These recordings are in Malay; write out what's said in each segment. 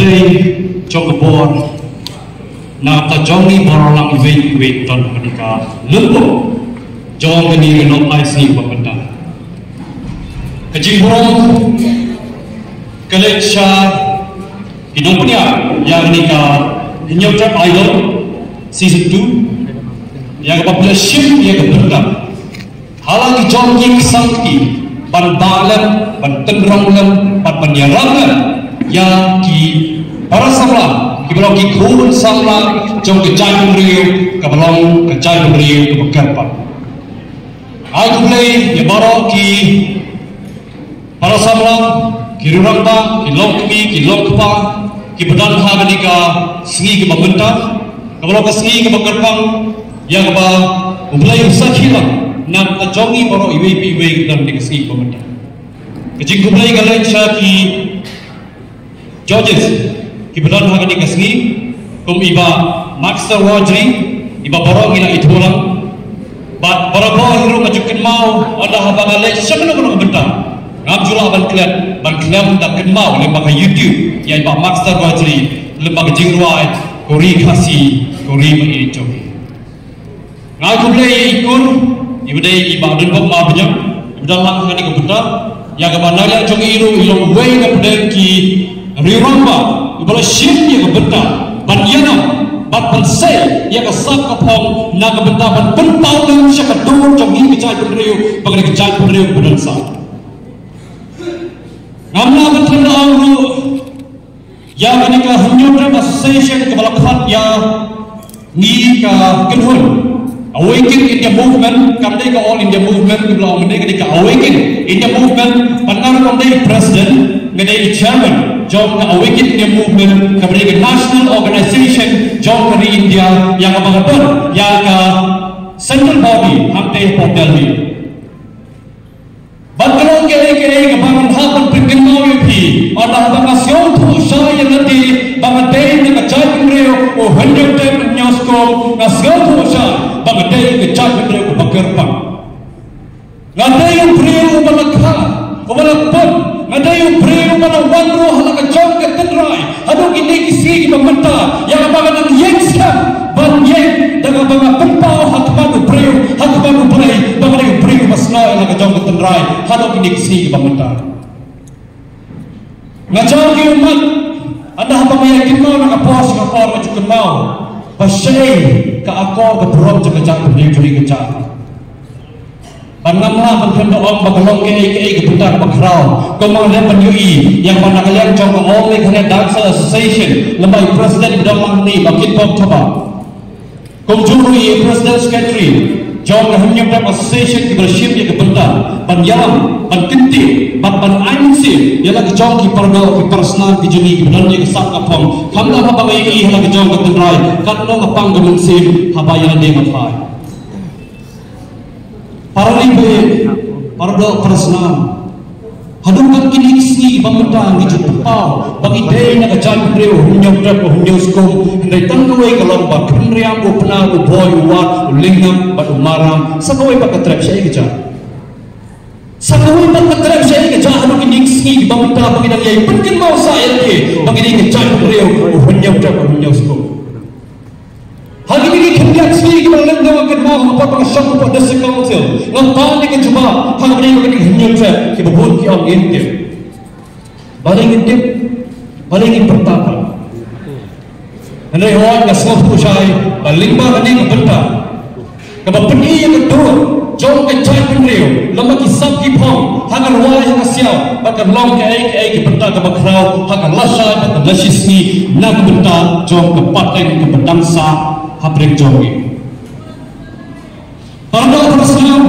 play trong cái board na ta jongi borolang iwait ton ketika lupa jong ini kenop IC bapenda kecil borong collection hidupnya yang nikah nyota idol season 2 yang population yang keberkah halangi jongi sakti ban balan ban tenronglan ban penyerangan yang ki para samla kibalong ki khun samla jong ke jai pemriu kabalong ke jai pemriu ke bekerpan ai kumlei ya baro ki para samla ki rurangba ki lokmi ki lokpa ki bedan ha ganika sengi ke membentang kabalong ke sengi ke bekerpan yang ba kumlei usakhilang nam ta jongi baro iwe dan di sengi ke membentang kejing kumlei galai ki Georges kibelan haga di kasni kum iba master wajri iba borong ila itulang bat barago hiru majukin mau ada habangale semana kono bentang ngabjula ban klam da ken mau lembaga YouTube ya iba master wajri lembaga jingruai kori khasi kori mani jogi ngai kumle ikun ibde iba dun bok ma banyak ibda lang haga di bentang ya ga banala jogi iru ilong wei ga pedengki riramba ibala shim ya kebenta ban yana bat pensai ya kasap kapong na kebenta ban pentau dan syakat dur jong ni kecai penriu bagai kecai penriu kebedansa ngamna betenda angru ya menika hunyudra association kebala khat ya ni ka kenhun awaken India movement kamdai ka all India movement kebala menika ka awaken India movement panar kamdai president ngedai chairman jom ka awaken India movement kepada national organization jom dari India yang abang-abang yang ka central body hamte Delhi Bangkalong kere kebangan hapan perkenal yupi Allah bangasyon tu saya nanti bangadai ni kacai penreo oh hendak tem nyosko ngasyon tu saya bangadai kacai penreo kebakerpang ngadai yang penreo balakha balakpon ngadai yang penreo balawandro halaka jom ke tenrai hadok ini kisi pementa yang abangan yeksan ban yek dengan banga pempau hakmanu penreo hakmanu penreo bangadai penreo masna halaka jom ke tenrai hadok ini kisi pementa ngajau ki umat anda apa meyakin mau nak apos ngapor ngajukan mau pasyai ka akor ke berom cekecak penreo juri kecak Pangamlah berkenda om bagalong ke keputar bakrau kemana penyui yang mana kalian coba oleh kerana Dancer Association lembaga presiden bidang ni bakit pop coba kumjuri presiden secretary jom rahimnya dalam association di bership yang kebentar panjang pankinti pan ainsi ialah kejong ki pardo ki personal ki juni ki bedannya ke sak kapong kamla apa bayi hala kejong ke tenrai katno ngapang gemensim habayan de matai Paralibe, pardo personal. Hadungkan kini isi pemedang di Jepang. Bagi day na kacan preo hunyong trap hunyong skom. Henday tangkaway kalamba kenriang ko penal ko boy wat lingam bat umaram. Sakaway pagkatrap siya ikajan. Sakaway pagkatrap siya ikajan. Hadung kini isi pemedang bagi nangyay penkin mau sa LK. Bagi day kacan preo hunyong trap hunyong skom. Hari ini kemudian sendiri kita lengkap akan mahu apa pengasas untuk district council. Ngapa ni kita cuba hari ini kita hanya saya kita buat kita intip. Paling pertama. Hendak orang yang semua pusai paling bahagia ni benda. Kalau pergi yang kedua, jom kecai penriu, lama kisah kipong, hangan wajah yang kasiau, bahkan long ke benda ke bakrau, hangan lasai, bahkan lasisni, nak benda jom ke paten ke berdangsa. Habrik jogi parda Islam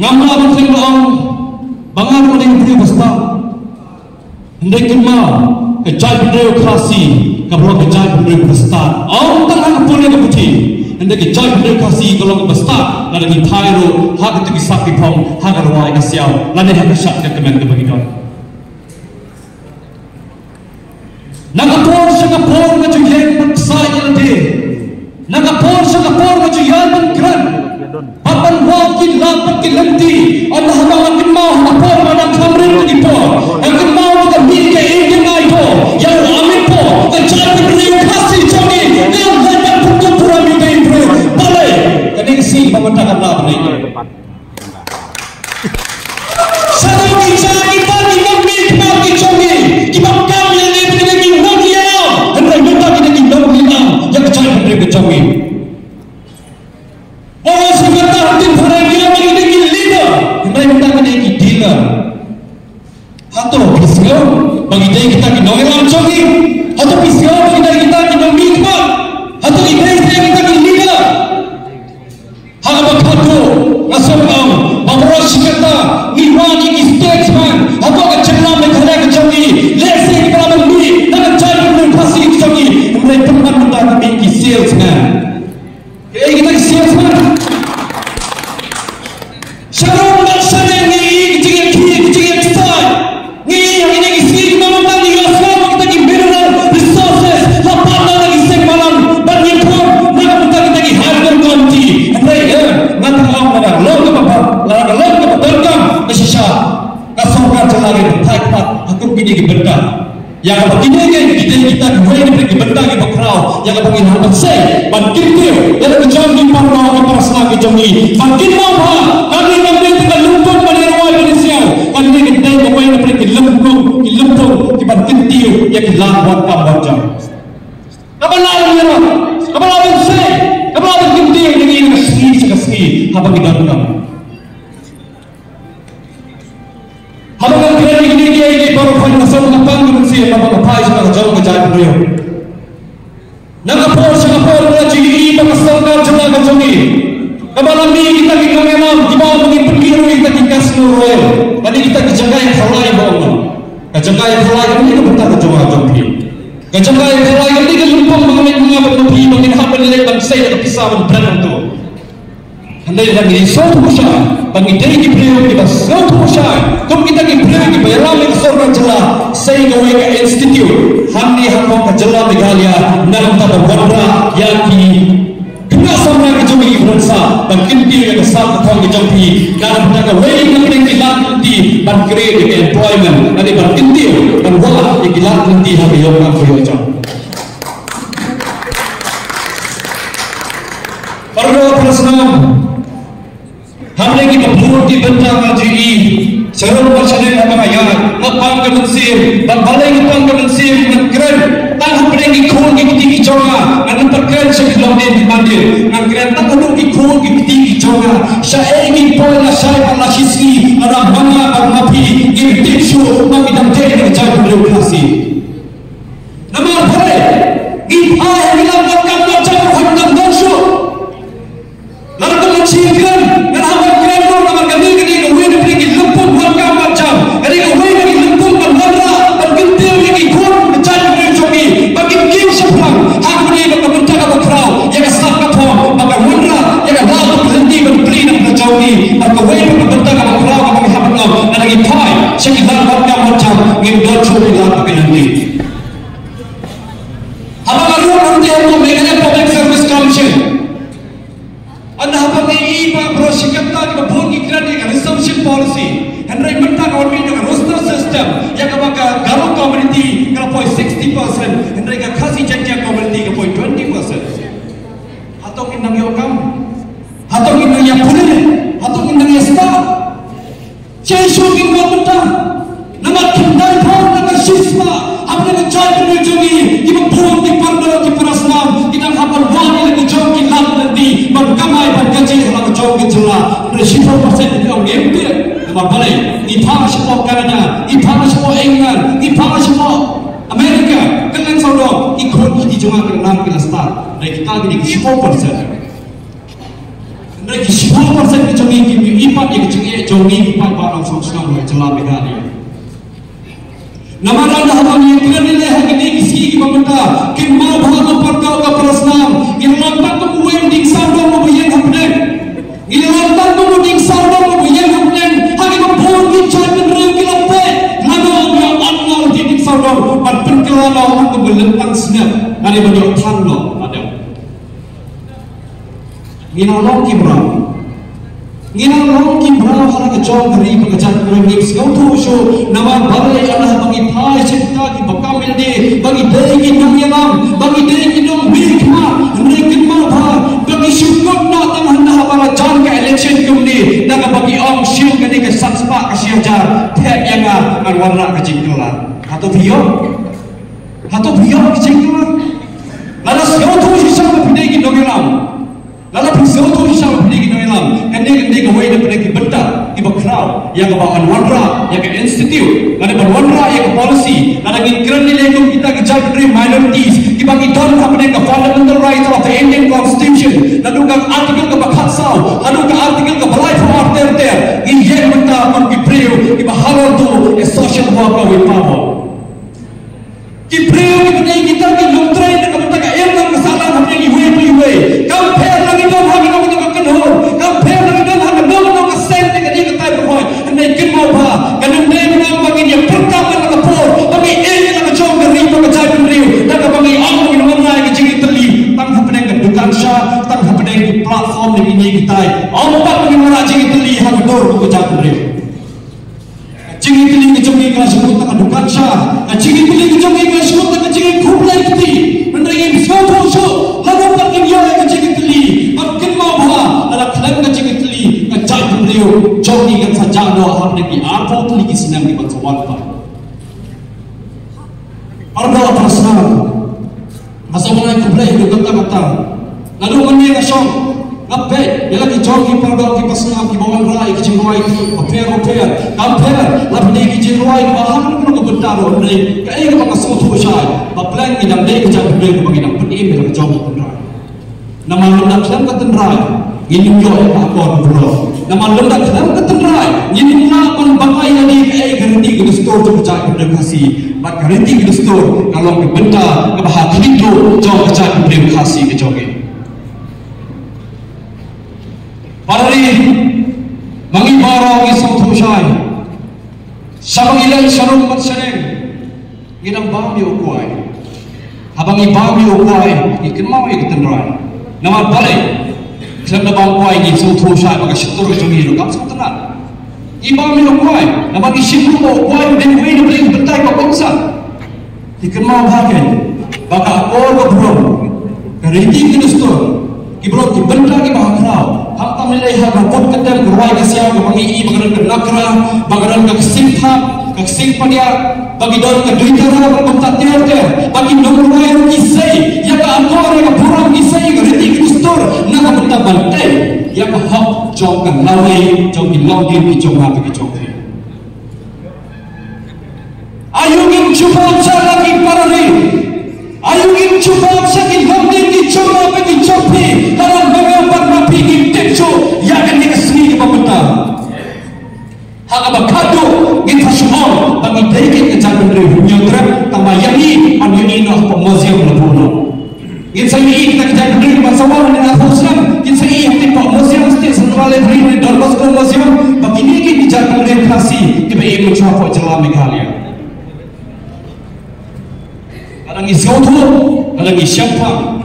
ngamla menteri orang bangar paling beri besta hendai kema kejai bendera kasi kalau kejai bendera besta orang tangan punya kepuji hendai kejai bendera kasi kalau besta lalu di Thailand hak itu kisah kipong hak arwah kasiau lalu hak syak ke kemen kebagian Nagapor macam yang bersaya nanti. Nagapor macam yang menggeran. Papan wakil lapat kilenti. Allah makin mau apor mana kamrin lagi por. Akan mau kita miliki ingin idol. mereka canggih. Orang sebentar tim dia menjadi leader, mereka menjadi dealer. Atau pisau bagi kita noelam canggih, atau pisau bagi kita mikmat, atau kita leader. Hal berkata, asal bahawa kita iwani statesman, atau kecelah mereka canggih, lesen kita membeli, dan cari berpasir canggih, mereka menjadi big salesman. Kita salesman. Sharon nak sana ni kecil besar. Ni yang ini isi memang tadi asal kita di mineral resources, lapan lagi semalam bagi pun nak kita di harga ganti. Mereka nanti orang log bertengkar kesisa kasongkan celagi bertaipat aku bini bertengkar. Yang begini kita dua ini bertengkar di bakrau yang begini hambat saya bangkit dia yang kejam di parlau ke parasna kejam ni bangkit apa kami tengah lumpur pada ruang Indonesia kami kita pemain mereka lumpur di bangkit dia yang dilakukan kabar apa lawan saya apa bangkit dia yang ini kesini apa kita lakukan habang kira ini dia ini baru pada masa mengatang manusia apa sudah jauh kejadian beliau. Nangapur na jigi pagkasalkan sa mga kajungi. Kabalami kita kinangamam, di ba mungkin pergiru kita kikasno roel. Kani kita kajagay halay baong. Kajagay halay kami ka punta kajunga jumpi. Kajagay halay kami ka lumpang mga pagnupi, mga hapan nila bansay na kapisawan branong to. Handai lagi suatu usaha, pangidai di beliau kita suatu usaha. Kum kita di beliau di bayram yang seorang jelah, saya gawe ke institut. Hani hampa kejelah Meghalaya, nam tada wandra yang di kena sama kejumpi Fransa, dan kinti yang kesal ketang kejumpi. Dalam pada way yang kilat kinti, dan create employment. Ada pada kinti dan wala yang kilat kinti hati yang nak berjam. Para pensenam. Hamle kita buruk di bentang RGI Serul bersyadid apa ayat Ngapang ke mensir Dan balai ngapang ke mensir Ngakren Tang hapre ngikul ngikiti kijonga Ngakren syakit lomden di mandir Ngakren tang hapre ngikul ngikiti kijonga Syahir ingin pola syahir Allah sisi Arah mania bermapi Ngikiti syur Ngakidam jahil ngejah birokrasi Nama boleh Ngipah yang dilambangkan Macam Muhammad dan syur Lalu kemencikan Nginolong kibrau hala kejong hari pengajar kurangik segautu usyo nama balai Allah bagi thai cipta ki bakam melde bagi dai ki nangyalam bagi dai ki dong mikma mereka mabha bagi syukur na tang handa para jan ka election kumni naga bagi om syuk kani ke satspa ka siajar thek yanga an warna ka jingkala atau biyo ka jingkala lalu segautu usyo sama pidai Vietnam kende gawai na pergi benda iba crowd yang bawa Anwandra yang ke institute ada Anwandra yang ke policy ada ngikran nilai kita ke judge minorities ibagi don apa ke fundamental rights of the Indian Constitution lalu ke artikel ke bakhatsau lalu ke artikel ke balai for there iya benda pun kipreu iba halal tu a social worker with power kipreu kita ke lutrai ke benda ke yang kesalahan apa yang iwe compare lagi don hang kita kenhor compare lagi don hang don ke send ke dia kata berhoi hendai kimau ba kan hendai menang bagi dia pertama ke por bagi ini ke jom ke ribu ke jadun riu dan bagi aku minum rai ke jigi teli tang hapedeng ke dukan sya tang hapedeng ke platform ini kita ompat minum rai jigi teli hang dor ke jadun riu jigi teli ke jom ke sebut ke dukan sya jigi teli ke jom ke sebut ke jigi kublai kiti hendai semua so lalu bagi dia ke jigi teli makin mau ba ada kelang ke jigi teli ke jadun riu jom ni kan saja do hapedeng ki apa teli ki senang di bantuan pa Arba personal, masa mulai kublai itu kata-kata. Lalu mana yang syok, ngapai? Bila kita joki pada kita personal, kita bawa rai, kita cingwai, compare, lalu dia kita cingwai, bahan pun kita bertaruh, ni, kaya kita masuk tu syai, baplan kita dia kita berdua bagi nak pening bila kita joki rai. Nama lembak dalam kata rai, ini joki apa bro? Nama lembak dalam kata rai, ini pun bagai lagi kaya garanti kita store tu percaya pada kasih. Mak garanti kita store kalau ke benda ke bahan hidup jauh percaya pada kasih ke joki. Parari mengibara kisah tushai sabang ilan syarung matseneng ginang bami ukuai habang ibami ukuai ikan mau ikan rai nama balik kelam na bang ukuai ni kisah tushai baga syutur jogi lo kam sebentar ibami ukuai nama isim lo ukuai dan kuai na balik bentai kau bangsa ikan mau bagai baga akor berbuang garanti kita store Ibrot ki benda ki bahakrau hak tam nilai hak rapot ketem ruai ka siaw ka pangi bagaran ka nakra bagaran ka singpa dia bagi don ka duita ra ka kontak dia bagi nom ruai ki sei ya ka angkor ka burang ki sei ka reti ki stor na ka benda bante ya ka hak jong ka lawai jong ki login ki jong ha ki jong ayu ki chupa chala ki parari ayu ki chupa sakit login ki jong ha ki jong dalam mengapa nabi kita ya kan kita sendiri pemerintah hak abakado kita semua bagi diri kita berdiri nyutra tambah yani ini noh museum lebuno kita ini kita berdiri bersama dengan Islam kita ini tipe museum setiap sentral berdiri dalam museum bagi ini kita berdiri kasih kita ini mencoba jalan Meghalaya kadang isoto kadang isiapa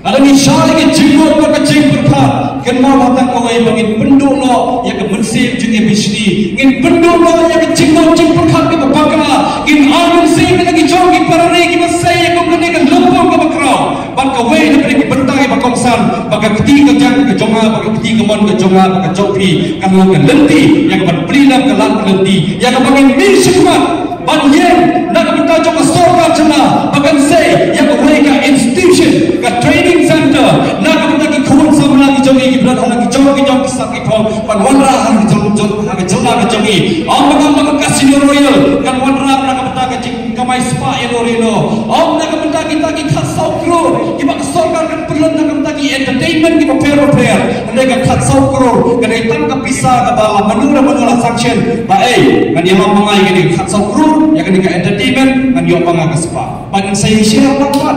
ada misalnya ke jenggot ke kecil berkat kenal batang kawai bagi penduk no yang ke mensip juga bisni ingin penduk no yang ke jenggot jeng berkat ke berbangga ingin alun sip lagi jauh ke parari ke masai yang kemudian ke lempung ke bakrau bang kawai daripada ke bentai ke bakongsan bagi ketiga jang ke jonga bagi ketiga mon ke jonga bagi jopi kalau ke lenti yang ke berilam ke lan lenti yang ke bagi misyukmat banyak nak kita jom sorga cina bahkan saya yang mereka institution ke training center nak kita ki khun sam lagi jogi ki berat lagi jogi jom sakit pun pan wanra hang jom hang jona ke jogi am kasino royal kan wanra nak kita ke kamai spa elorino am nak kita ki khasau kro ki bak sorga kan perlu nak kita ki entertainment ki prepare mereka khasau kro kan itang ke pisah ke bawah menura sanction baik kan dia mengai ni khasau kro yang ketika entertainment kan yo pang ke spa pan saya share dapat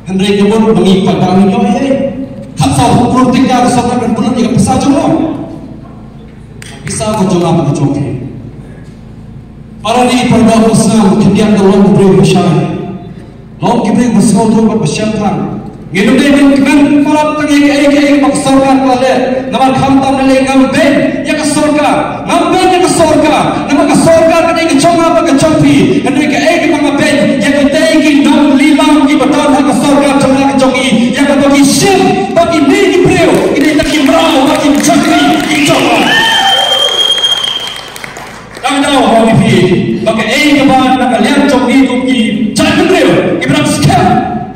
hendai kebun mengipat barang yo khasau kro tinggal sokan dan perlu dia pisah jono pisah ko jono apa joke para ni perda pasal kemudian tolong beri bersama long kibri bersama tu bersama ngidum dia kan para tangi ai maksudkan kale nama khamtam nilai ngamben ya ke surga ngamben ya ke surga nama ke surga kan ke chonga apa ke chompi kan ke ai ngamben ya ke tegi nam lilang ki betul ke surga chonga ke chongi ya ke bagi sim bagi ni preo ini tak kimrau bagi chakri ki chonga kami tahu bagi pi bagi ai ke ban nak liang chongi tu ki chakri preo ki berang scam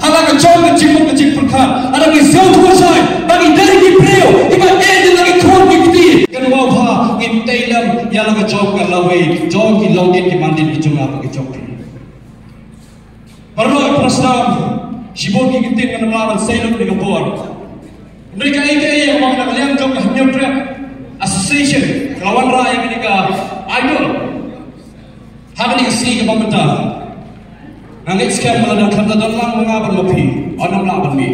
hala ke chonga cipu ke cipu kha ada ke zau tu sai bagi dari ki preo iba ai lagi Nala ka job ka lawe, job ki lawdin ki mandin ki junga pa ki job. Parlo prasnam, sibon ki kitin ka namlaman sailok ni kapor. Mereka yang mga nakaliang job ka Hanyaw Trap Association, kawan raya ka ka idol. Habang ni kasi ka pamata, ang ex-cam maladang kandadan lang mga barmapi, anam laban mi.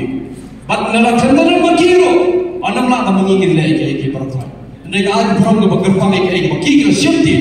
Ba't nalang kandadan magkiro, anam lang ka mangingin na ika-ika paratay. Mereka ay kurang ka pagkarpang ika-ika, makikil siyempre,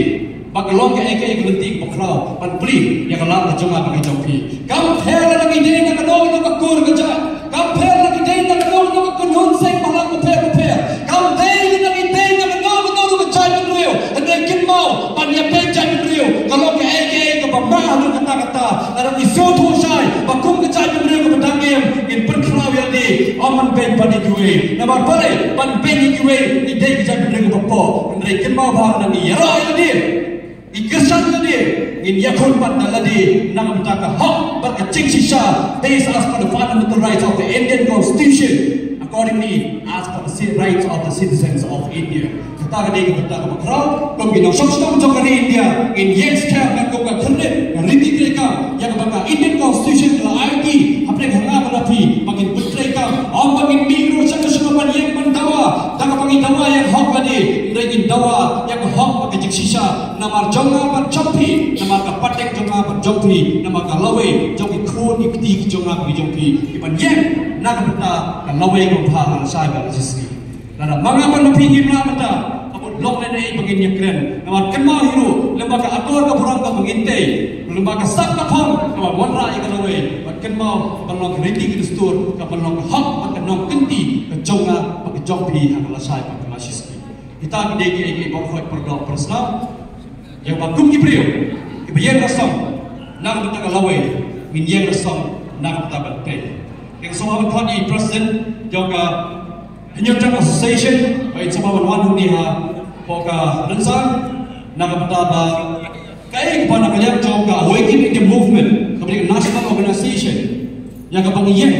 pagkalong ka ika-ika lanting pakraw, panpli, yang kalang na junga pag-ijampi. Kampera lang hindi na kanong nakakur ka dyan. Kampera lang hindi na kanong nakakunhon sa'y palang maper-maper. Kampera lang hindi na kanong nakakur ka dyan ng Rio. At ay kinmaw, panyapay dyan ng Rio. Kalong ka ika-ika, pamahal ng kata-kata. Narang isot ho siya'y, bakum ka dyan ng Rio kapadangim. In perkraw yan di, aman ben paniguwe. Namar pare, pan beniguwe, hindi ka dyan ng Rio kapapo. At ay kinmaw bahal ng iyara yan di. Ikasan tadi, ini yakun pada ladi nak berkata hak berkecing sisa based as per the fundamental rights of the Indian Constitution, accordingly as per the rights of the citizens of India. Kita kini kita berkata, kami nak sokong jangka India, in yes camp dan kau kerja, riti mereka yang berkata Indian Constitution adalah ID, apa yang hendak berapi, makin bertereka, makin mikro semua yang mendawa, tak panggil dawa yang hak ladi, mereka dawa yang hak berkecing sisa, namar jonga berjompi, namar kapatek jonga berjompi, namar kalawai jompi kun ikti jonga berjompi, iban yang nak kita kalawai kumpah saya bersisi. Nada mga panupingin na mata, apot lok na ay bagin kren. Namar kenma hiro, lembaga ator ka purang ka magintay, lembaga sak ka pang, namar wanra ay kalawai, at kenma panlong riti kidustur, kapanlong hak at kanong kinti, kajonga pagjompi ang alasay pagkamasisi. Kita kidegi ay ibang pagdok prasna, yang bagum kipriyo, ibayan rasam, nak kita kalawai, minyan rasam, nak kita bantay. Yang semua berkuat President, juga Hanyaw Trap Association, baik sama wanwan ni ha, poka rensang, nakapataba, kaya kepada kalian juga Awakening India Movement, kepada National Organization, yang kepangian,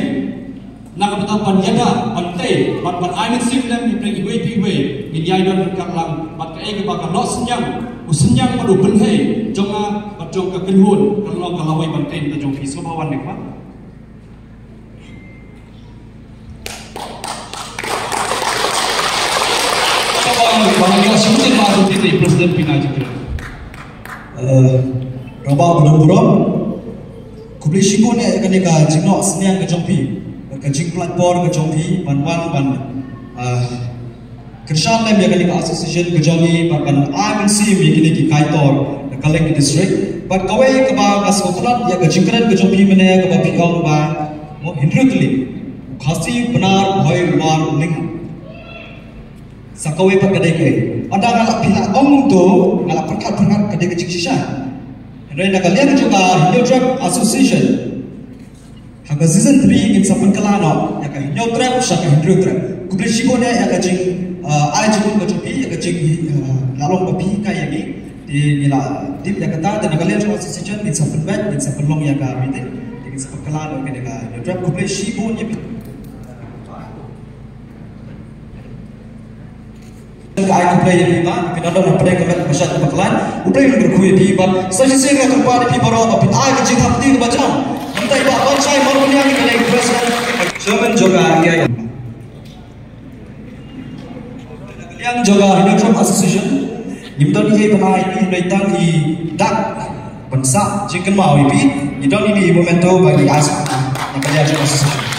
nakapataba yada, pantai, pan aimin simlem, ibreng iwe, inyaidan kaklang, mat kaya kepada los senyang, usenyang padu benhei, jonga, patjong kekenhun, kalau kalawai pantai, tajong pisau bawan ni pak. Bahagia sulit masuk di Presiden Pinaju. Rabah belum buram. Kubli shiko ni kan eka jingno senyang kejompi, kejing platform kejompi, ban. Kershan lem ya kan eka association kejompi, ban IMC ya kan eka kaitor, kaleng district. Ban kawai keba kasoplat ya kejingkran kejompi mana keba pikau ba, mo hindrutli, khasi benar boy war ling. Sakawai perkadai ke, ada ngalap pihak omong tu ngalap perkat kedai kecil sisa. Hari nak kalian juga Hanyaw Trap Association. Hingga season 3 in sapan kelano, ya kan Hanyaw Trap, syak Hanyaw Trap. Kubli shiko ni ya kecil, ajun kecupi, ya kecil lalong babi kaya ni di nila tip ya kata dan kalian juga association in sapan bed, in sapan long ya kami ni, in sapan kelano kedai Hanyaw Trap. Kubli shiko ni. Ai play di mana? Kita dah nak play kemat masyarakat bakalan. Play berkuih di mana? Saya sih nggak terpari di bawah, tapi ai kecil hati macam. Entah ibu apa saya malu ni yang kita impression. Zaman juga ya. Yang juga Hanyaw Trap Association. Nimton ini pernah ini datang di dak bangsa jengkel mau ini. Nimton ini momentum bagi asal yang kalian association.